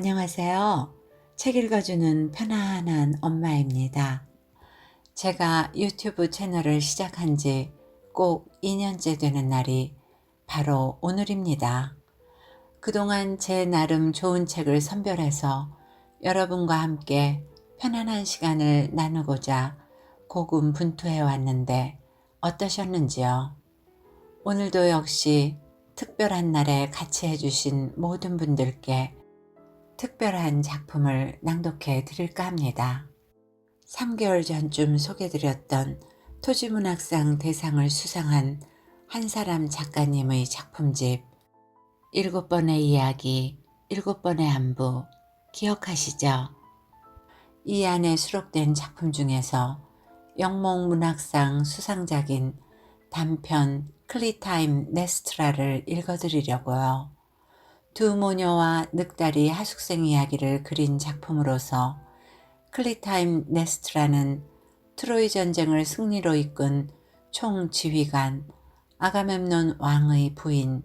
안녕하세요. 책 읽어주는 편안한 엄마입니다. 제가 유튜브 채널을 시작한 지 꼭 2년째 되는 날이 바로 오늘입니다. 그동안 제 나름 좋은 책을 선별해서 여러분과 함께 편안한 시간을 나누고자 고군분투해 왔는데 어떠셨는지요? 오늘도 역시 특별한 날에 같이 해주신 모든 분들께 특별한 작품을 낭독해 드릴까 합니다. 3개월 전쯤 소개드렸던 토지문학상 대상을 수상한 한 사람 작가님의 작품집 7번의 이야기, 7번의 안부 기억하시죠? 이 안에 수록된 작품 중에서 영몽문학상 수상작인 단편 클리타임네스트라를 읽어드리려고요. 두 모녀와 늑다리 하숙생 이야기를 그린 작품으로서 클리타임네스트라는 트로이 전쟁을 승리로 이끈 총지휘관 아가멤논 왕의 부인,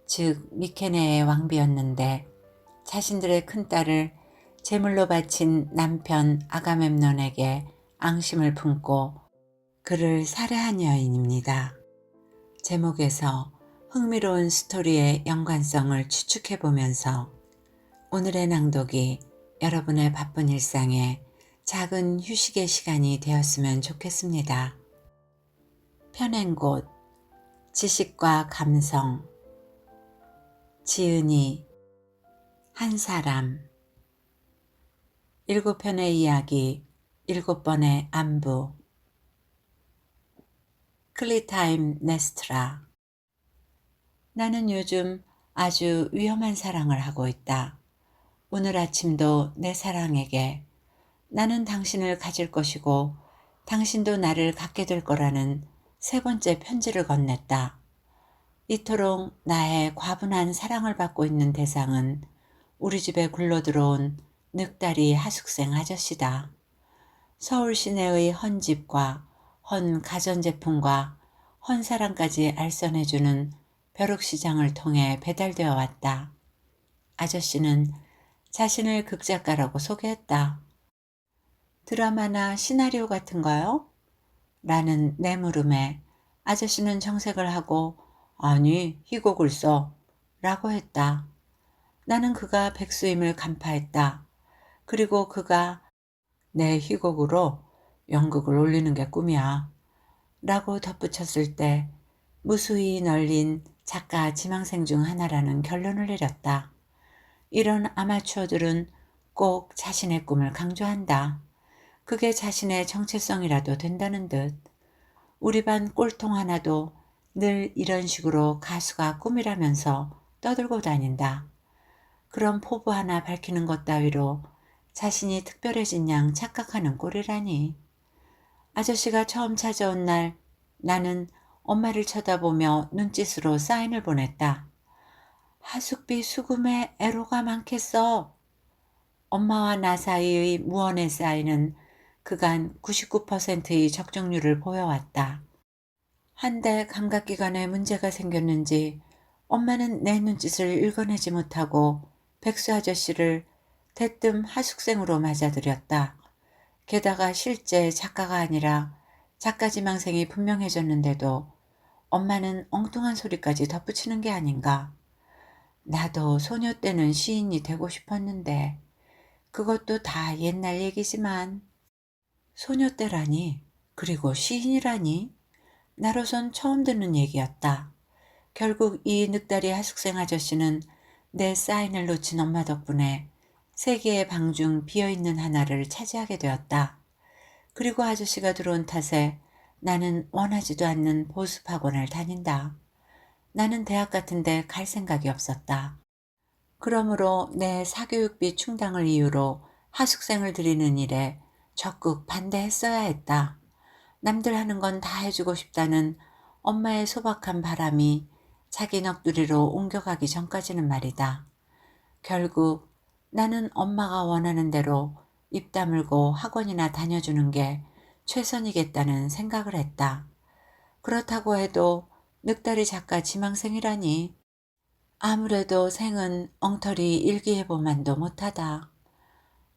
즉 미케네의 왕비였는데 자신들의 큰딸을 제물로 바친 남편 아가멤논에게 앙심을 품고 그를 살해한 여인입니다. 제목에서 흥미로운 스토리의 연관성을 추측해보면서 오늘의 낭독이 여러분의 바쁜 일상에 작은 휴식의 시간이 되었으면 좋겠습니다. 펴낸 곳, 지식과 감성, 지은이, 한 사람, 7편의 이야기, 7번의 안부, 클리타임네스트라. 나는 요즘 아주 위험한 사랑을 하고 있다. 오늘 아침도 내 사랑에게 나는 당신을 가질 것이고 당신도 나를 갖게 될 거라는 3번째 편지를 건넸다. 이토록 나의 과분한 사랑을 받고 있는 대상은 우리 집에 굴러들어온 늑다리 하숙생 아저씨다. 서울 시내의 헌 집과 헌 가전제품과 헌 사랑까지 알선해주는 벼룩시장을 통해 배달되어 왔다. 아저씨는 자신을 극작가라고 소개했다. 드라마나 시나리오 같은가요? 라는 내 물음에 아저씨는 정색을 하고 아니 희곡을 써 라고 했다. 나는 그가 백수임을 간파했다. 그리고 그가 내 희곡으로 연극을 올리는 게 꿈이야 라고 덧붙였을 때 무수히 널린 작가 지망생 중 하나라는 결론을 내렸다. 이런 아마추어들은 꼭 자신의 꿈을 강조한다. 그게 자신의 정체성이라도 된다는 듯. 우리 반 꼴통 하나도 늘 이런 식으로 가수가 꿈이라면서 떠들고 다닌다. 그런 포부 하나 밝히는 것 따위로 자신이 특별해진 양 착각하는 꼴이라니. 아저씨가 처음 찾아온 날 나는 엄마를 쳐다보며 눈짓으로 사인을 보냈다. 하숙비 수금에 애로가 많겠어. 엄마와 나 사이의 무언의 사인은 그간 99%의 적중률을 보여왔다. 한데 감각기관에 문제가 생겼는지 엄마는 내 눈짓을 읽어내지 못하고 백수 아저씨를 대뜸 하숙생으로 맞아들였다. 게다가 실제 작가가 아니라 작가 지망생이 분명해졌는데도 엄마는 엉뚱한 소리까지 덧붙이는 게 아닌가. 나도 소녀 때는 시인이 되고 싶었는데 그것도 다 옛날 얘기지만 소녀 때라니 그리고 시인이라니 나로선 처음 듣는 얘기였다. 결국 이 늑다리 하숙생 아저씨는 내 사인을 놓친 엄마 덕분에 3개의 방 중 비어있는 하나를 차지하게 되었다. 그리고 아저씨가 들어온 탓에 나는 원하지도 않는 보습학원을 다닌다. 나는 대학 같은데 갈 생각이 없었다. 그러므로 내 사교육비 충당을 이유로 하숙생을 들이는 일에 적극 반대했어야 했다. 남들 하는 건 다 해주고 싶다는 엄마의 소박한 바람이 자기 넋두리로 옮겨가기 전까지는 말이다. 결국 나는 엄마가 원하는 대로 입 다물고 학원이나 다녀주는 게 최선이겠다는 생각을 했다. 그렇다고 해도 늑다리 작가 지망생이라니. 아무래도 생은 엉터리 일기예보만도 못하다.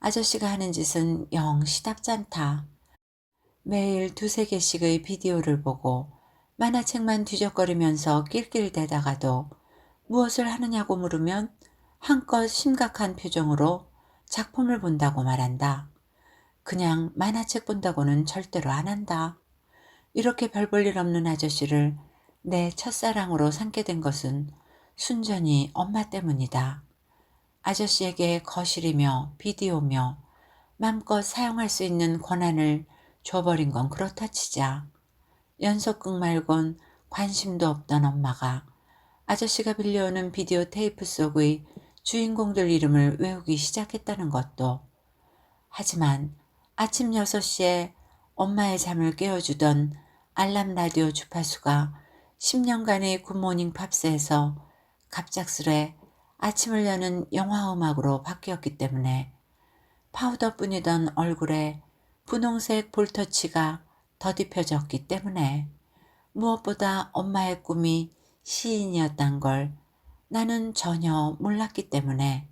아저씨가 하는 짓은 영 시답지 않다. 매일 두세 개씩의 비디오를 보고 만화책만 뒤적거리면서 낄낄대다가도 무엇을 하느냐고 물으면 한껏 심각한 표정으로 작품을 본다고 말한다. 그냥 만화책 본다고는 절대로 안 한다. 이렇게 별 볼 일 없는 아저씨를 내 첫사랑으로 삼게 된 것은 순전히 엄마 때문이다. 아저씨에게 거실이며 비디오며 맘껏 사용할 수 있는 권한을 줘버린 건 그렇다 치자. 연속극 말곤 관심도 없던 엄마가 아저씨가 빌려오는 비디오 테이프 속의 주인공들 이름을 외우기 시작했다는 것도, 하지만 아침 6시에 엄마의 잠을 깨워주던 알람 라디오 주파수가 10년간의 굿모닝 팝스에서 갑작스레 아침을 여는 영화 음악으로 바뀌었기 때문에 파우더뿐이던 얼굴에 분홍색 볼터치가 더딥혀졌기 때문에 무엇보다 엄마의 꿈이 시인이었단 걸 나는 전혀 몰랐기 때문에,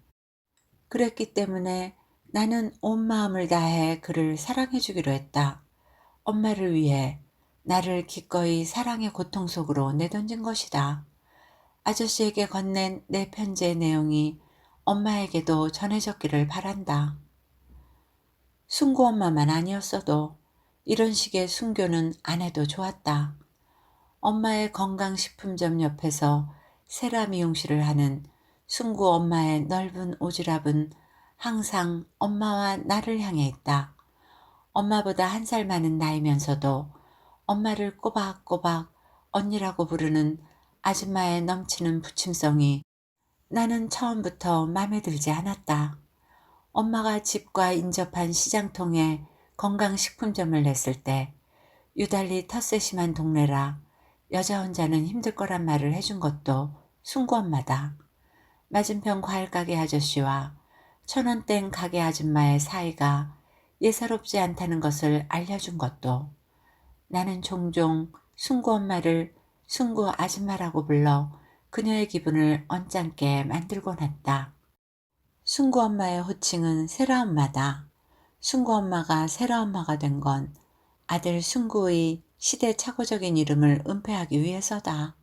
그랬기 때문에 나는 온 마음을 다해 그를 사랑해 주기로 했다. 엄마를 위해 나를 기꺼이 사랑의 고통 속으로 내던진 것이다. 아저씨에게 건넨 내 편지의 내용이 엄마에게도 전해졌기를 바란다. 순구 엄마만 아니었어도 이런 식의 순교는 안 해도 좋았다. 엄마의 건강식품점 옆에서 세라 미용실을 하는 순구 엄마의 넓은 오지랖은 항상 엄마와 나를 향해 있다. 엄마보다 1살 많은 나이면서도 엄마를 꼬박꼬박 언니라고 부르는 아줌마의 넘치는 부침성이 나는 처음부터 맘에 들지 않았다. 엄마가 집과 인접한 시장통에 건강식품점을 냈을 때 유달리 텃세심한 동네라 여자 혼자는 힘들 거란 말을 해준 것도 순구 엄마다. 맞은편 과일가게 아저씨와 천원땡 가게 아줌마의 사이가 예사롭지 않다는 것을 알려준 것도, 나는 종종 순구 엄마를 순구 아줌마라고 불러 그녀의 기분을 언짢게 만들곤 했다. 순구 엄마의 호칭은 세라 엄마다. 순구 엄마가 세라 엄마가 된 건 아들 순구의 시대착오적인 이름을 은폐하기 위해서다.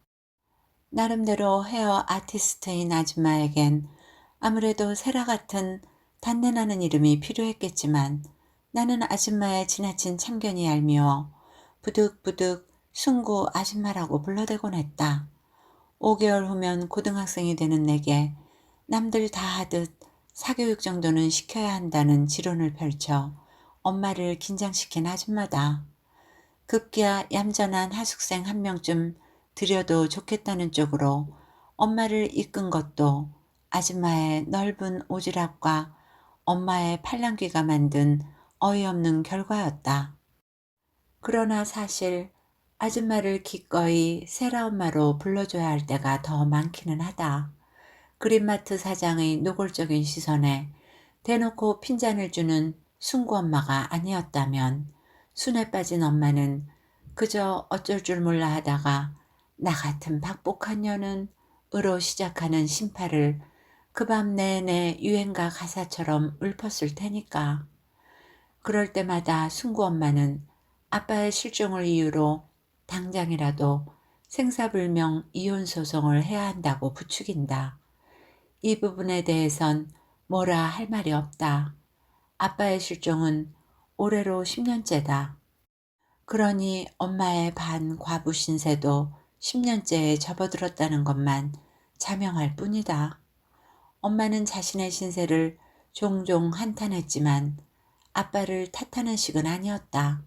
나름대로 헤어 아티스트인 아줌마에겐 아무래도 세라 같은 단내나는 이름이 필요했겠지만 나는 아줌마의 지나친 참견이 얄미워 부득부득 순구 아줌마라고 불러대곤 했다. 5개월 후면 고등학생이 되는 내게 남들 다 하듯 사교육 정도는 시켜야 한다는 지론을 펼쳐 엄마를 긴장시킨 아줌마다. 급기야 얌전한 하숙생 1명쯤 들여도 좋겠다는 쪽으로 엄마를 이끈 것도 아줌마의 넓은 오지랖과 엄마의 팔랑귀가 만든 어이없는 결과였다. 그러나 사실 아줌마를 기꺼이 세라 엄마로 불러줘야 할 때가 더 많기는 하다. 그린마트 사장의 노골적인 시선에 대놓고 핀잔을 주는 순구 엄마가 아니었다면 순에 빠진 엄마는 그저 어쩔 줄 몰라 하다가 나 같은 박복한 년은 으로 시작하는 심파를 그 밤 내내 유행가 가사처럼 읊었을 테니까. 그럴 때마다 순구 엄마는 아빠의 실종을 이유로 당장이라도 생사불명 이혼 소송을 해야 한다고 부추긴다. 이 부분에 대해선 뭐라 할 말이 없다. 아빠의 실종은 올해로 10년째다. 그러니 엄마의 반과부 신세도 10년째에 접어들었다는 것만 자명할 뿐이다. 엄마는 자신의 신세를 종종 한탄했지만 아빠를 탓하는 식은 아니었다.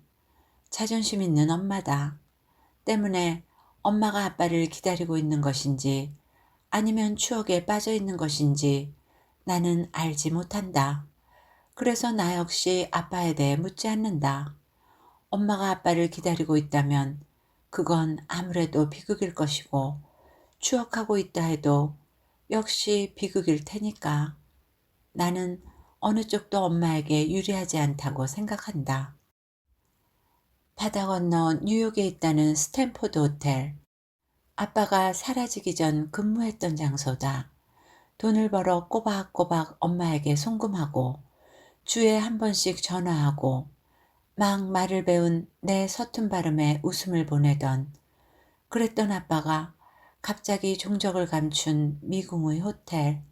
자존심 있는 엄마다. 때문에 엄마가 아빠를 기다리고 있는 것인지 아니면 추억에 빠져 있는 것인지 나는 알지 못한다. 그래서 나 역시 아빠에 대해 묻지 않는다. 엄마가 아빠를 기다리고 있다면 그건 아무래도 비극일 것이고, 추억하고 있다 해도 역시 비극일 테니까 나는 어느 쪽도 엄마에게 유리하지 않다고 생각한다. 바다 건너 뉴욕에 있다는 스탠포드 호텔. 아빠가 사라지기 전 근무했던 장소다. 돈을 벌어 꼬박꼬박 엄마에게 송금하고 주에 한 번씩 전화하고 막 말을 배운 내 서툰 발음에 웃음을 보내던 그랬던 아빠가 갑자기 종적을 감춘 미궁의 호텔,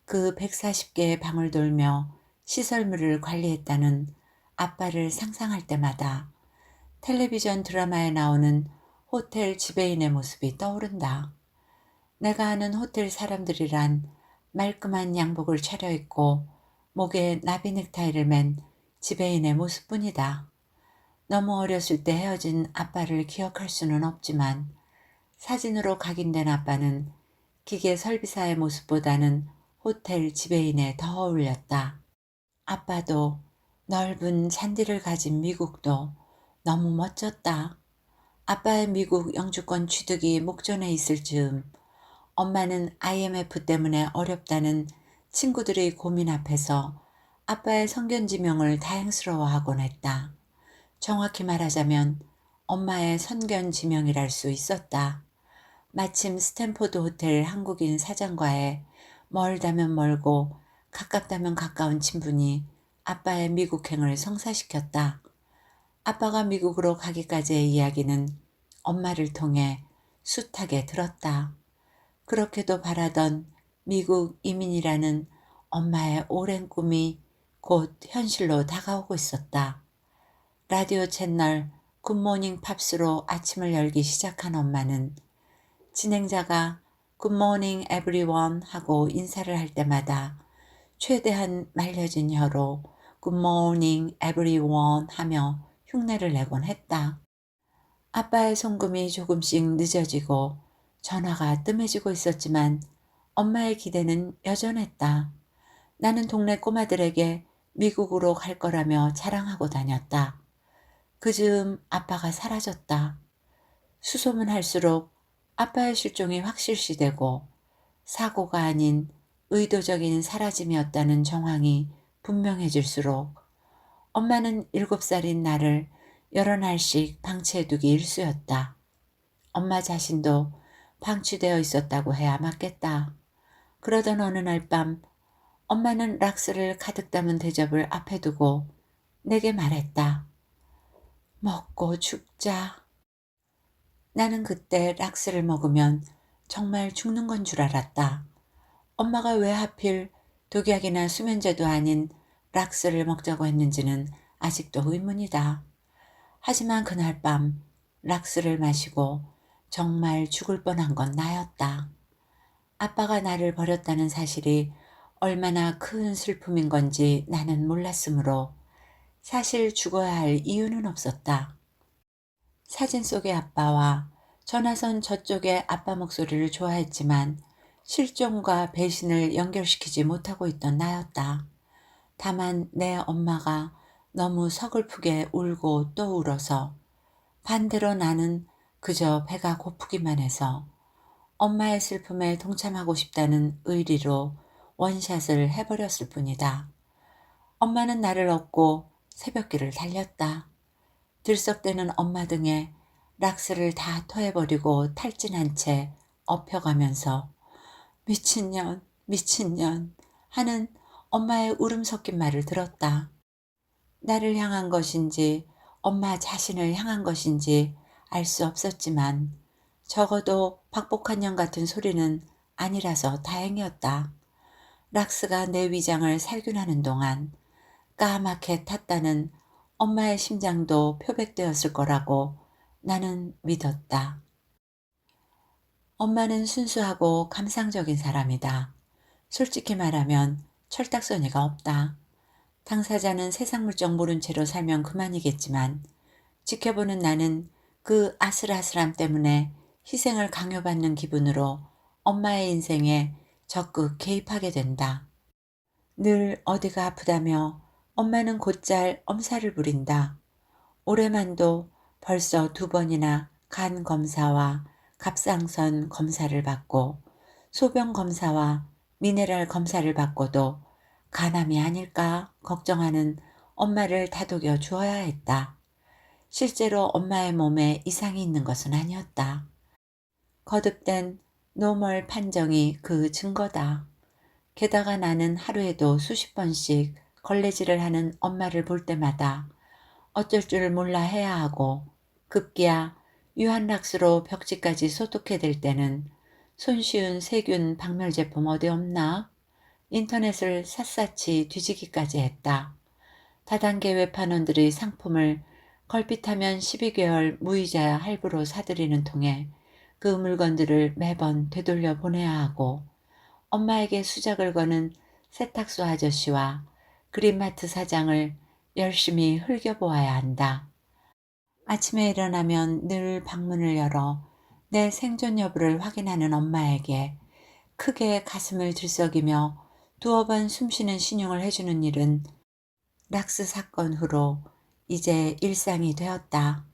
그 140개의 방을 돌며 시설물을 관리했다는 아빠를 상상할 때마다 텔레비전 드라마에 나오는 호텔 지배인의 모습이 떠오른다. 내가 아는 호텔 사람들이란 말끔한 양복을 차려입고 목에 나비 넥타이를 맨 지배인의 모습뿐이다. 너무 어렸을 때 헤어진 아빠를 기억할 수는 없지만 사진으로 각인된 아빠는 기계 설비사의 모습보다는 호텔 지배인에 더 어울렸다. 아빠도 넓은 잔디를 가진 미국도 너무 멋졌다. 아빠의 미국 영주권 취득이 목전에 있을 즈음 엄마는 IMF 때문에 어렵다는 친구들의 고민 앞에서 아빠의 성견지명을 다행스러워하곤 했다. 정확히 말하자면 엄마의 선견지명이랄 수 있었다. 마침 스탠포드 호텔 한국인 사장과의 멀다면 멀고 가깝다면 가까운 친분이 아빠의 미국행을 성사시켰다. 아빠가 미국으로 가기까지의 이야기는 엄마를 통해 숱하게 들었다. 그렇게도 바라던 미국 이민이라는 엄마의 오랜 꿈이 곧 현실로 다가오고 있었다. 라디오 채널 굿모닝 팝스로 아침을 열기 시작한 엄마는 진행자가 굿모닝 에브리원 하고 인사를 할 때마다 최대한 말려진 혀로 굿모닝 에브리원 하며 흉내를 내곤 했다. 아빠의 송금이 조금씩 늦어지고 전화가 뜸해지고 있었지만 엄마의 기대는 여전했다. 나는 동네 꼬마들에게 미국으로 갈 거라며 자랑하고 다녔다. 그즈음 아빠가 사라졌다. 수소문할수록 아빠의 실종이 확실시되고 사고가 아닌 의도적인 사라짐이었다는 정황이 분명해질수록 엄마는 7살인 나를 여러 날씩 방치해두기 일쑤였다. 엄마 자신도 방치되어 있었다고 해야 맞겠다. 그러던 어느 날 밤 엄마는 락스를 가득 담은 대접을 앞에 두고 내게 말했다. 먹고 죽자. 나는 그때 락스를 먹으면 정말 죽는 건 줄 알았다. 엄마가 왜 하필 독약이나 수면제도 아닌 락스를 먹자고 했는지는 아직도 의문이다. 하지만 그날 밤 락스를 마시고 정말 죽을 뻔한 건 나였다. 아빠가 나를 버렸다는 사실이 얼마나 큰 슬픔인 건지 나는 몰랐으므로 사실 죽어야 할 이유는 없었다. 사진 속의 아빠와 전화선 저쪽의 아빠 목소리를 좋아했지만 실종과 배신을 연결시키지 못하고 있던 나였다. 다만 내 엄마가 너무 서글프게 울고 또 울어서 반대로 나는 그저 배가 고프기만 해서 엄마의 슬픔에 동참하고 싶다는 의리로 원샷을 해버렸을 뿐이다. 엄마는 나를 업고 새벽길을 달렸다. 들썩대는 엄마 등에 락스를 다 토해버리고 탈진한 채 엎혀가면서 미친년, 미친년 하는 엄마의 울음 섞인 말을 들었다. 나를 향한 것인지 엄마 자신을 향한 것인지 알 수 없었지만 적어도 박복한 년 같은 소리는 아니라서 다행이었다. 락스가 내 위장을 살균하는 동안 까맣게 탔다는 엄마의 심장도 표백되었을 거라고 나는 믿었다. 엄마는 순수하고 감상적인 사람이다. 솔직히 말하면 철딱서니가 없다. 당사자는 세상 물정 모른 채로 살면 그만이겠지만 지켜보는 나는 그 아슬아슬함 때문에 희생을 강요받는 기분으로 엄마의 인생에 적극 개입하게 된다. 늘 어디가 아프다며 엄마는 곧잘 엄살을 부린다. 올해만도 벌써 2번이나 간 검사와 갑상선 검사를 받고 소변 검사와 미네랄 검사를 받고도 간암이 아닐까 걱정하는 엄마를 다독여 주어야 했다. 실제로 엄마의 몸에 이상이 있는 것은 아니었다. 거듭된 노멀 판정이 그 증거다. 게다가 나는 하루에도 수십 번씩 걸레질을 하는 엄마를 볼 때마다 어쩔 줄 몰라 해야 하고 급기야 유한락스로 벽지까지 소독해댈 때는 손쉬운 세균 박멸 제품 어디 없나? 인터넷을 샅샅이 뒤지기까지 했다. 다단계 웹판원들의 상품을 걸핏하면 12개월 무이자 할부로 사들이는 통에 그 물건들을 매번 되돌려 보내야 하고 엄마에게 수작을 거는 세탁소 아저씨와 그린마트 사장을 열심히 흘겨보아야 한다. 아침에 일어나면 늘 방문을 열어 내 생존 여부를 확인하는 엄마에게 크게 가슴을 들썩이며 두어 번 숨쉬는 신용을 해주는 일은 락스 사건 후로 이제 일상이 되었다.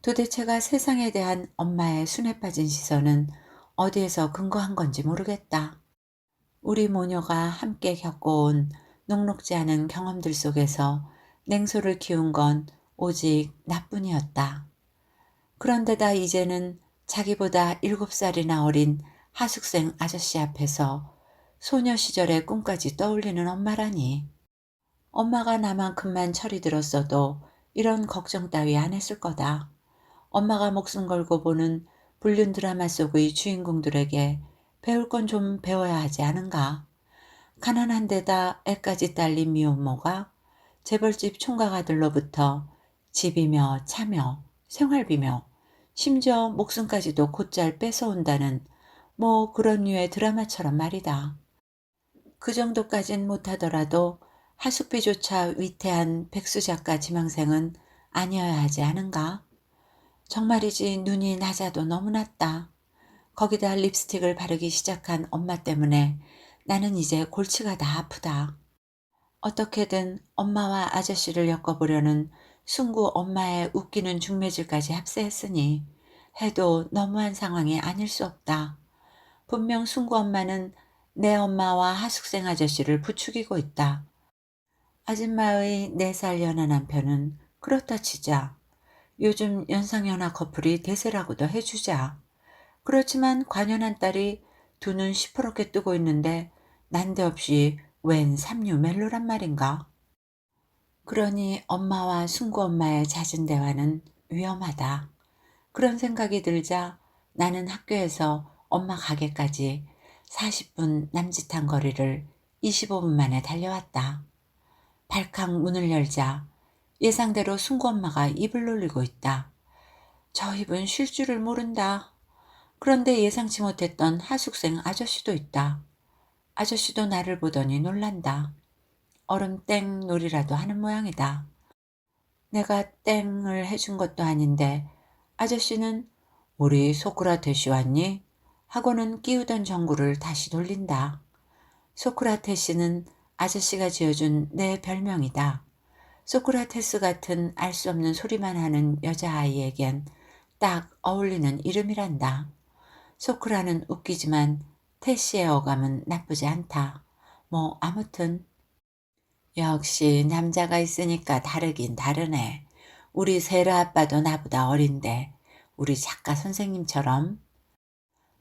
도대체가 세상에 대한 엄마의 순에 빠진 시선은 어디에서 근거한 건지 모르겠다. 우리 모녀가 함께 겪어온 녹록지 않은 경험들 속에서 냉소를 키운 건 오직 나뿐이었다. 그런데다 이제는 자기보다 7살이나 어린 하숙생 아저씨 앞에서 소녀 시절의 꿈까지 떠올리는 엄마라니. 엄마가 나만큼만 철이 들었어도 이런 걱정 따위 안 했을 거다. 엄마가 목숨 걸고 보는 불륜 드라마 속의 주인공들에게 배울 건 좀 배워야 하지 않은가. 가난한 데다 애까지 딸린 미혼모가 재벌집 총각 아들로부터 집이며 차며 생활비며 심지어 목숨까지도 곧잘 뺏어온다는 뭐 그런 류의 드라마처럼 말이다. 그 정도까진 못하더라도 하숙비조차 위태한 백수 작가 지망생은 아니어야 하지 않은가? 정말이지 눈이 낮아도 너무 낮다. 거기다 립스틱을 바르기 시작한 엄마 때문에 나는 이제 골치가 다 아프다. 어떻게든 엄마와 아저씨를 엮어보려는 순구 엄마의 웃기는 중매질까지 합세했으니 해도 너무한 상황이 아닐 수 없다. 분명 순구 엄마는 내 엄마와 하숙생 아저씨를 부추기고 있다. 아줌마의 4살 연하 남편은 그렇다 치자. 요즘 연상연하 커플이 대세라고도 해주자. 그렇지만 관연한 딸이 두 눈 시퍼렇게 뜨고 있는데 난데없이 웬 삼류 멜로란 말인가? 그러니 엄마와 순구 엄마의 잦은 대화는 위험하다. 그런 생각이 들자 나는 학교에서 엄마 가게까지 40분 남짓한 거리를 25분 만에 달려왔다. 발칵 문을 열자 예상대로 순구 엄마가 입을 놀리고 있다. 저 입은 쉴 줄을 모른다. 그런데 예상치 못했던 하숙생 아저씨도 있다. 아저씨도 나를 보더니 놀란다. 얼음 땡 놀이라도 하는 모양이다. 내가 땡을 해준 것도 아닌데 아저씨는 우리 소크라테시 왔니? 하고는 끼우던 전구를 다시 돌린다. 소크라테스는 아저씨가 지어준 내 별명이다. 소크라테스 같은 알 수 없는 소리만 하는 여자아이에겐 딱 어울리는 이름이란다. 소크라는 웃기지만 테시의 어감은 나쁘지 않다. 뭐 아무튼 역시 남자가 있으니까 다르긴 다르네. 우리 세라 아빠도 나보다 어린데 우리 작가 선생님처럼.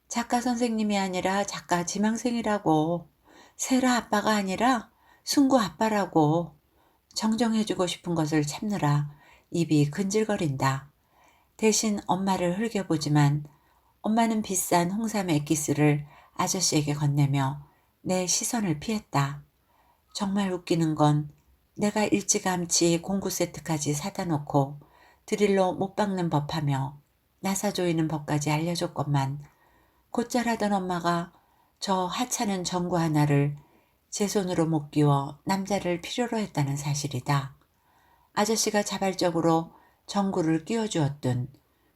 작가 선생님이 아니라 작가 지망생이라고. 세라 아빠가 아니라 순구 아빠라고. 정정해주고 싶은 것을 참느라 입이 근질거린다. 대신 엄마를 흘겨보지만 엄마는 비싼 홍삼 엑기스를 아저씨에게 건네며 내 시선을 피했다. 정말 웃기는 건 내가 일찌감치 공구 세트까지 사다 놓고 드릴로 못 박는 법하며 나사 조이는 법까지 알려줬건만 곧잘 하던 엄마가 저 하찮은 전구 하나를 제 손으로 못 끼워 남자를 필요로 했다는 사실이다. 아저씨가 자발적으로 전구를 끼워주었든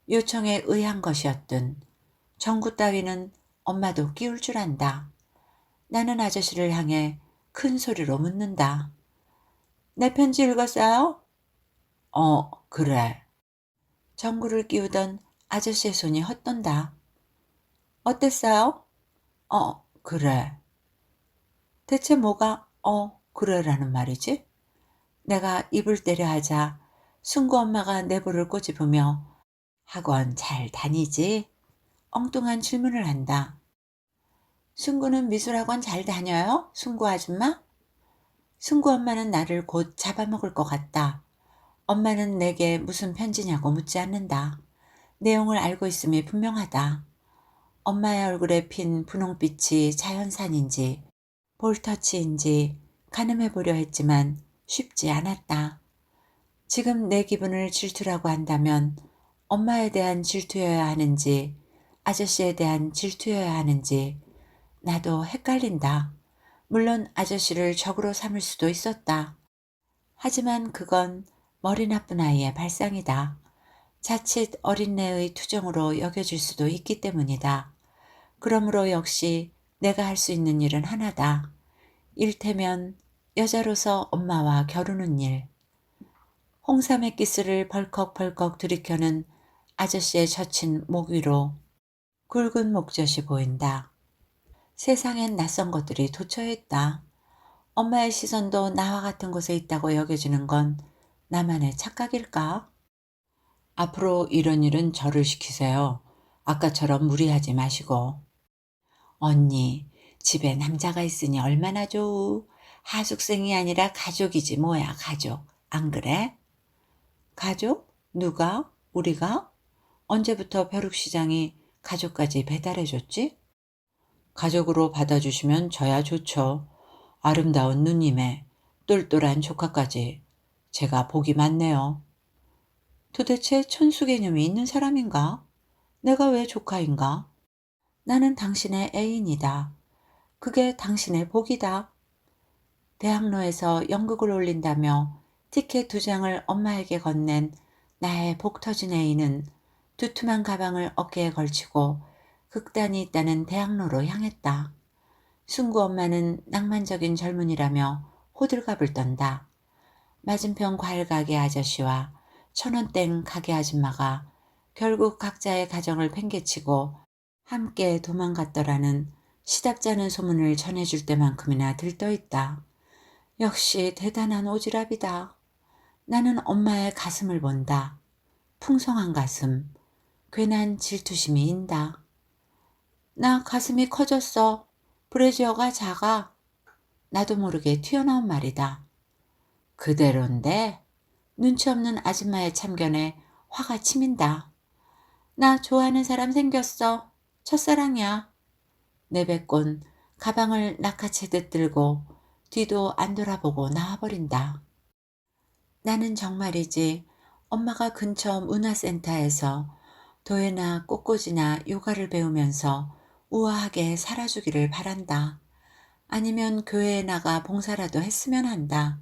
요청에 의한 것이었든 전구 따위는 엄마도 끼울 줄 안다. 나는 아저씨를 향해 큰 소리로 묻는다. 내 편지 읽었어요? 그래. 전구를 끼우던 아저씨의 손이 헛돈다. 어땠어요? 그래. 대체 뭐가 그래라는 말이지? 내가 입을 때려 하자 순구 엄마가 내 볼을 꼬집으며 학원 잘 다니지? 엉뚱한 질문을 한다. 승구는 미술학원 잘 다녀요? 승구 아줌마? 승구 엄마는 나를 곧 잡아먹을 것 같다. 엄마는 내게 무슨 편지냐고 묻지 않는다. 내용을 알고 있음이 분명하다. 엄마의 얼굴에 핀 분홍빛이 자연산인지 볼터치인지 가늠해 보려 했지만 쉽지 않았다. 지금 내 기분을 질투라고 한다면 엄마에 대한 질투여야 하는지 아저씨에 대한 질투여야 하는지 나도 헷갈린다. 물론 아저씨를 적으로 삼을 수도 있었다. 하지만 그건 머리 나쁜 아이의 발상이다. 자칫 어린애의 투정으로 여겨질 수도 있기 때문이다. 그러므로 역시 내가 할 수 있는 일은 하나다. 일테면 여자로서 엄마와 겨루는 일. 홍삼의 기스를 벌컥벌컥 들이켜는 아저씨의 젖힌 목 위로 굵은 목젖이 보인다. 세상엔 낯선 것들이 도처에 있다. 엄마의 시선도 나와 같은 곳에 있다고 여겨지는 건 나만의 착각일까? 앞으로 이런 일은 저를 시키세요. 아까처럼 무리하지 마시고. 언니, 집에 남자가 있으니 얼마나 좋우. 하숙생이 아니라 가족이지 뭐야, 가족. 안 그래? 가족? 누가? 우리가? 언제부터 벼룩시장이 가족까지 배달해줬지? 가족으로 받아주시면 저야 좋죠. 아름다운 누님의 똘똘한 조카까지. 제가 복이 많네요. 도대체 천수 개념이 있는 사람인가? 내가 왜 조카인가? 나는 당신의 애인이다. 그게 당신의 복이다. 대학로에서 연극을 올린다며 티켓 2장을 엄마에게 건넨 나의 복 터진 애인은 두툼한 가방을 어깨에 걸치고 극단이 있다는 대학로로 향했다. 순구 엄마는 낭만적인 젊은이라며 호들갑을 떤다. 맞은편 과일가게 아저씨와 천원땡 가게 아줌마가 결국 각자의 가정을 팽개치고 함께 도망갔더라는 시답지 않은 소문을 전해줄 때만큼이나 들떠있다. 역시 대단한 오지랖이다. 나는 엄마의 가슴을 본다. 풍성한 가슴, 괜한 질투심이 인다. 나 가슴이 커졌어. 브래지어가 작아. 나도 모르게 튀어나온 말이다. 그대로인데 눈치 없는 아줌마의 참견에 화가 치민다. 나 좋아하는 사람 생겼어. 첫사랑이야. 내뱉곤 가방을 낚아채듯 들고 뒤도 안 돌아보고 나와버린다. 나는 정말이지 엄마가 근처 문화센터에서 도예나 꽃꽂이나 요가를 배우면서 우아하게 살아주기를 바란다. 아니면 교회에 나가 봉사라도 했으면 한다.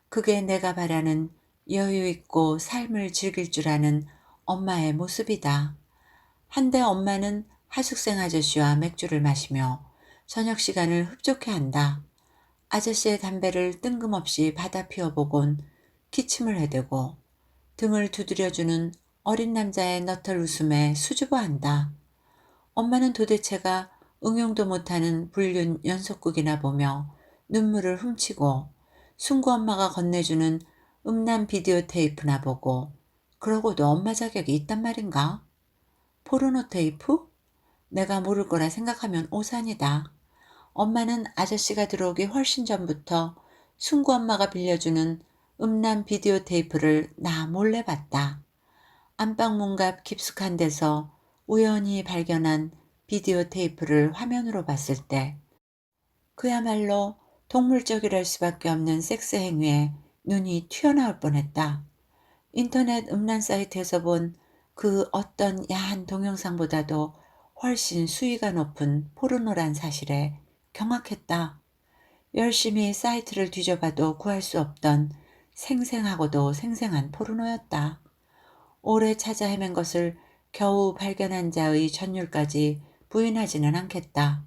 그게 내가 바라는 여유 있고 삶을 즐길 줄 아는 엄마의 모습이다. 한데 엄마는 하숙생 아저씨와 맥주를 마시며 저녁 시간을 흡족해 한다. 아저씨의 담배를 뜬금없이 받아 피워보곤 기침을 해대고 등을 두드려주는 어린 남자의 너털 웃음에 수줍어한다. 엄마는 도대체가 응용도 못하는 불륜 연속극이나 보며 눈물을 훔치고 순구 엄마가 건네주는 음란 비디오 테이프나 보고 그러고도 엄마 자격이 있단 말인가? 포르노 테이프? 내가 모를 거라 생각하면 오산이다. 엄마는 아저씨가 들어오기 훨씬 전부터 순구 엄마가 빌려주는 음란 비디오 테이프를 나 몰래 봤다. 안방 문갑 깊숙한 데서 우연히 발견한 비디오 테이프를 화면으로 봤을 때 그야말로 동물적이랄 수밖에 없는 섹스 행위에 눈이 튀어나올 뻔했다. 인터넷 음란 사이트에서 본 그 어떤 야한 동영상보다도 훨씬 수위가 높은 포르노란 사실에 경악했다. 열심히 사이트를 뒤져봐도 구할 수 없던 생생하고도 생생한 포르노였다. 오래 찾아 헤맨 것을 겨우 발견한 자의 전율까지 부인하지는 않겠다.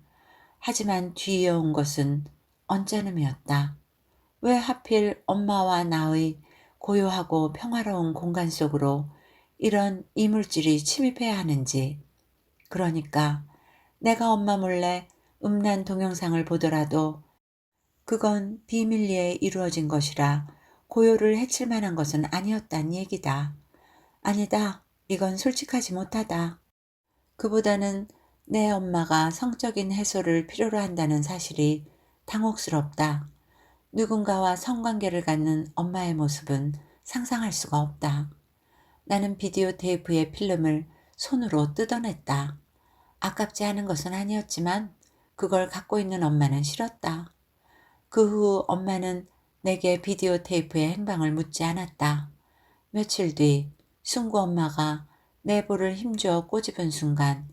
하지만 뒤이어온 것은 언짢음이었다. 왜 하필 엄마와 나의 고요하고 평화로운 공간 속으로 이런 이물질이 침입해야 하는지. 그러니까 내가 엄마 몰래 음란 동영상을 보더라도 그건 비밀리에 이루어진 것이라 고요를 해칠 만한 것은 아니었단 얘기다. 아니다. 이건 솔직하지 못하다. 그보다는 내 엄마가 성적인 해소를 필요로 한다는 사실이 당혹스럽다. 누군가와 성관계를 갖는 엄마의 모습은 상상할 수가 없다. 나는 비디오 테이프의 필름을 손으로 뜯어냈다. 아깝지 않은 것은 아니었지만 그걸 갖고 있는 엄마는 싫었다. 그 후 엄마는 내게 비디오 테이프의 행방을 묻지 않았다. 며칠 뒤 순구 엄마가 내 볼을 힘주어 꼬집은 순간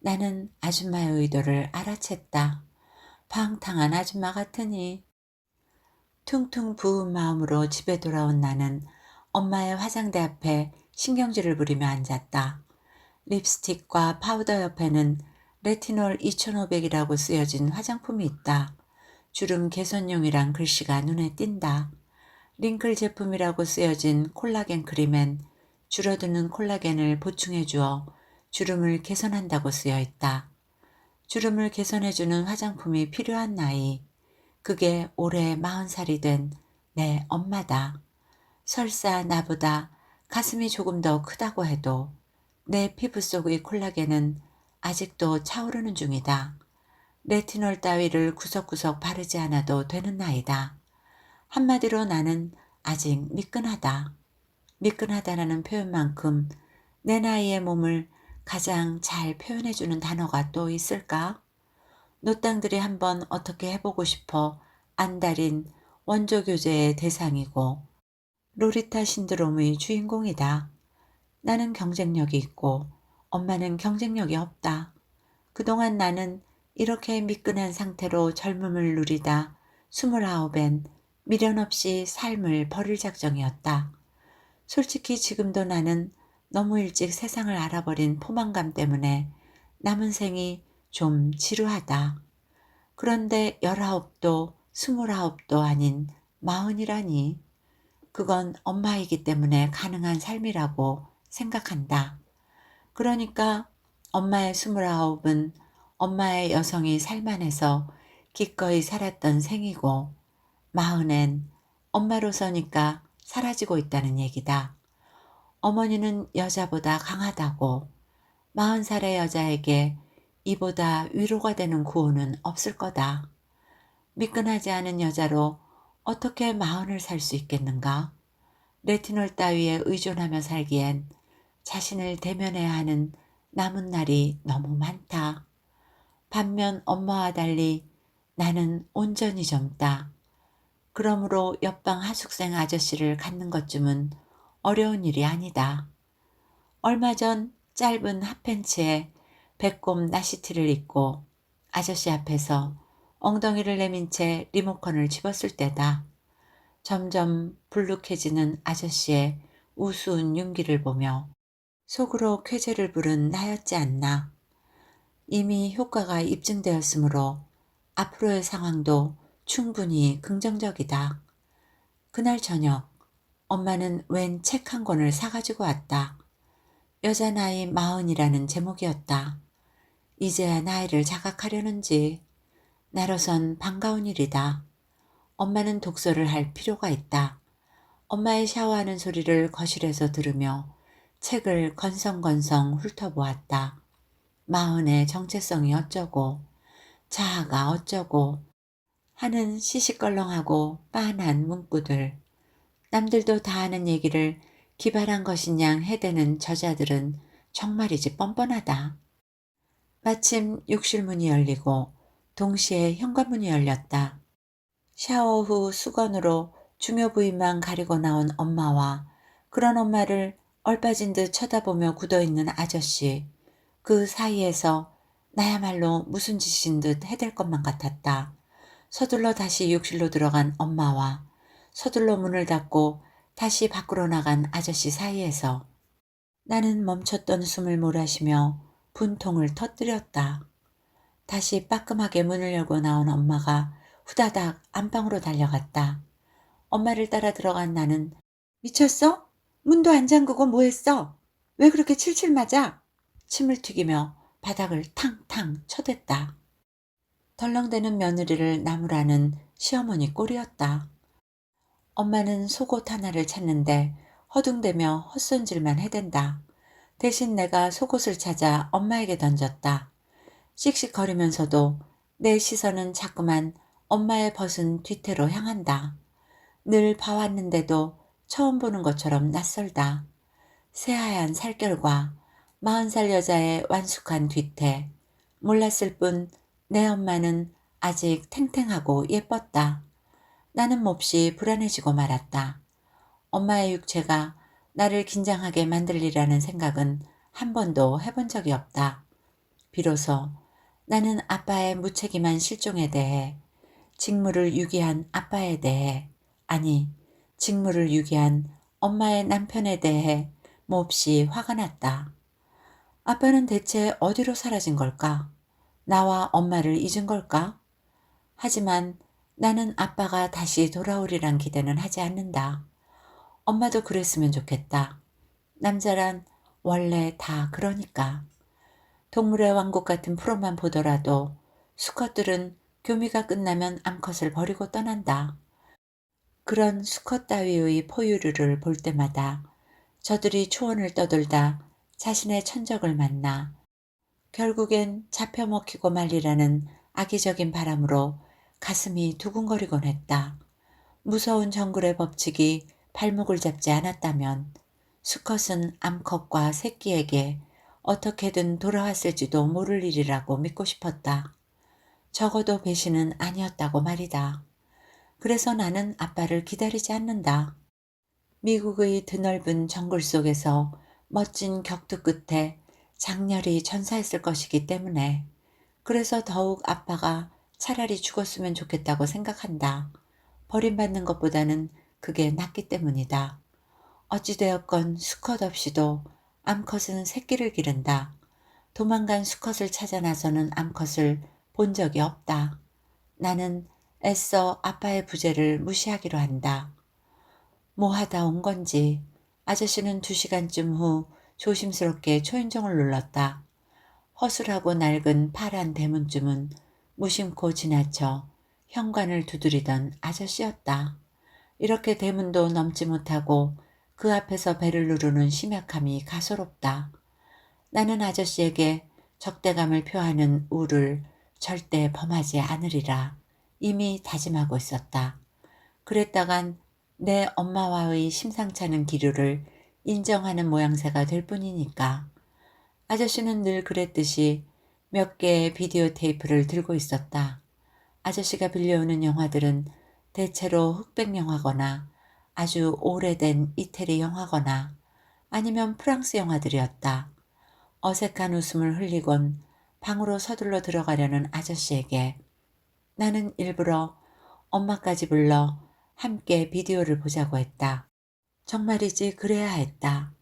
나는 아줌마의 의도를 알아챘다. 방탕한 아줌마 같으니. 퉁퉁 부은 마음으로 집에 돌아온 나는 엄마의 화장대 앞에 신경질을 부리며 앉았다. 립스틱과 파우더 옆에는 레티놀 2500이라고 쓰여진 화장품이 있다. 주름 개선용이란 글씨가 눈에 띈다. 링클 제품이라고 쓰여진 콜라겐 크림엔 줄어드는 콜라겐을 보충해 주어 주름을 개선한다고 쓰여 있다. 주름을 개선해주는 화장품이 필요한 나이. 그게 올해 40살이 된 내 엄마다. 설사 나보다 가슴이 조금 더 크다고 해도 내 피부 속의 콜라겐은 아직도 차오르는 중이다. 레티놀 따위를 구석구석 바르지 않아도 되는 나이다. 한마디로 나는 아직 미끈하다. 미끈하다라는 표현만큼 내 나이의 몸을 가장 잘 표현해주는 단어가 또 있을까? 노땅들이 한번 어떻게 해보고 싶어 안달인 원조교제의 대상이고 로리타 신드롬의 주인공이다. 나는 경쟁력이 있고 엄마는 경쟁력이 없다. 그동안 나는 이렇게 미끈한 상태로 젊음을 누리다 29엔 미련 없이 삶을 버릴 작정이었다. 솔직히 지금도 나는 너무 일찍 세상을 알아버린 포만감 때문에 남은 생이 좀 지루하다. 그런데 19도 29도 아닌 40이라니. 그건 엄마이기 때문에 가능한 삶이라고 생각한다. 그러니까 엄마의 29은 엄마의 여성이 살만해서 기꺼이 살았던 생이고 40엔 엄마로서니까 사라지고 있다는 얘기다. 어머니는 여자보다 강하다고 40살의 여자에게 이보다 위로가 되는 구호는 없을 거다. 미끈하지 않은 여자로 어떻게 40을 살 수 있겠는가? 레티놀 따위에 의존하며 살기엔 자신을 대면해야 하는 남은 날이 너무 많다. 반면 엄마와 달리 나는 온전히 젊다. 그러므로 옆방 하숙생 아저씨를 갖는 것쯤은 어려운 일이 아니다. 얼마 전 짧은 핫팬츠에 배꼽 나시티를 입고 아저씨 앞에서 엉덩이를 내민 채 리모컨을 집었을 때다. 점점 불룩해지는 아저씨의 우스운 윤기를 보며 속으로 쾌재를 부른 나였지 않나. 이미 효과가 입증되었으므로 앞으로의 상황도 충분히 긍정적이다. 그날 저녁 엄마는 웬 책 한 권을 사가지고 왔다. 여자 나이 40이라는 제목이었다. 이제야 나이를 자각하려는지 나로선 반가운 일이다. 엄마는 독서를 할 필요가 있다. 엄마의 샤워하는 소리를 거실에서 들으며 책을 건성건성 훑어보았다. 40의 정체성이 어쩌고 자아가 어쩌고 하는 시시껄렁하고 빤한 문구들. 남들도 다 아는 얘기를 기발한 것인양 해대는 저자들은 정말이지 뻔뻔하다. 마침 욕실 문이 열리고 동시에 현관문이 열렸다. 샤워 후 수건으로 중요 부위만 가리고 나온 엄마와 그런 엄마를 얼빠진 듯 쳐다보며 굳어있는 아저씨. 그 사이에서 나야말로 무슨 짓인 듯 해댈 것만 같았다. 서둘러 다시 욕실로 들어간 엄마와 서둘러 문을 닫고 다시 밖으로 나간 아저씨 사이에서 나는 멈췄던 숨을 몰아쉬며 분통을 터뜨렸다. 다시 빠끔하게 문을 열고 나온 엄마가 후다닥 안방으로 달려갔다. 엄마를 따라 들어간 나는 미쳤어? 문도 안 잠그고 뭐 했어? 왜 그렇게 칠칠 맞아? 침을 튀기며 바닥을 탕탕 쳐댔다. 덜렁대는 며느리를 나무라는 시어머니 꼴이었다. 엄마는 속옷 하나를 찾는데 허둥대며 헛손질만 해댄다. 대신 내가 속옷을 찾아 엄마에게 던졌다. 씩씩거리면서도 내 시선은 자꾸만 엄마의 벗은 뒤태로 향한다. 늘 봐왔는데도 처음 보는 것처럼 낯설다. 새하얀 살결과 40살 여자의 완숙한 뒤태. 몰랐을 뿐 내 엄마는 아직 탱탱하고 예뻤다. 나는 몹시 불안해지고 말았다. 엄마의 육체가 나를 긴장하게 만들리라는 생각은 한 번도 해본 적이 없다. 비로소 나는 아빠의 무책임한 실종에 대해, 직무를 유기한 아빠에 대해, 아니, 직무를 유기한 엄마의 남편에 대해 몹시 화가 났다. 아빠는 대체 어디로 사라진 걸까? 나와 엄마를 잊은 걸까? 하지만 나는 아빠가 다시 돌아오리란 기대는 하지 않는다. 엄마도 그랬으면 좋겠다. 남자란 원래 다 그러니까. 동물의 왕국 같은 프로만 보더라도 수컷들은 교미가 끝나면 암컷을 버리고 떠난다. 그런 수컷 따위의 포유류를 볼 때마다 저들이 초원을 떠돌다 자신의 천적을 만나 결국엔 잡혀먹히고 말리라는 악의적인 바람으로 가슴이 두근거리곤 했다. 무서운 정글의 법칙이 발목을 잡지 않았다면 수컷은 암컷과 새끼에게 어떻게든 돌아왔을지도 모를 일이라고 믿고 싶었다. 적어도 배신은 아니었다고 말이다. 그래서 나는 아빠를 기다리지 않는다. 미국의 드넓은 정글 속에서 멋진 격투 끝에 장렬히 전사했을 것이기 때문에, 그래서 더욱 아빠가 차라리 죽었으면 좋겠다고 생각한다. 버림받는 것보다는 그게 낫기 때문이다. 어찌되었건 수컷 없이도 암컷은 새끼를 기른다. 도망간 수컷을 찾아 나서는 암컷을 본 적이 없다. 나는 애써 아빠의 부재를 무시하기로 한다. 뭐 하다 온 건지. 아저씨는 2시간쯤 후 조심스럽게 초인종을 눌렀다. 허술하고 낡은 파란 대문쯤은 무심코 지나쳐 현관을 두드리던 아저씨였다. 이렇게 대문도 넘지 못하고 그 앞에서 벨을 누르는 심약함이 가소롭다. 나는 아저씨에게 적대감을 표하는 우를 절대 범하지 않으리라 이미 다짐하고 있었다. 그랬다간 내 엄마와의 심상찮은 기류를 인정하는 모양새가 될 뿐이니까. 아저씨는 늘 그랬듯이 몇 개의 비디오 테이프를 들고 있었다. 아저씨가 빌려오는 영화들은 대체로 흑백 영화거나 아주 오래된 이태리 영화거나 아니면 프랑스 영화들이었다. 어색한 웃음을 흘리곤 방으로 서둘러 들어가려는 아저씨에게 나는 일부러 엄마까지 불러 함께 비디오를 보자고 했다. 정말이지 그래야 했다.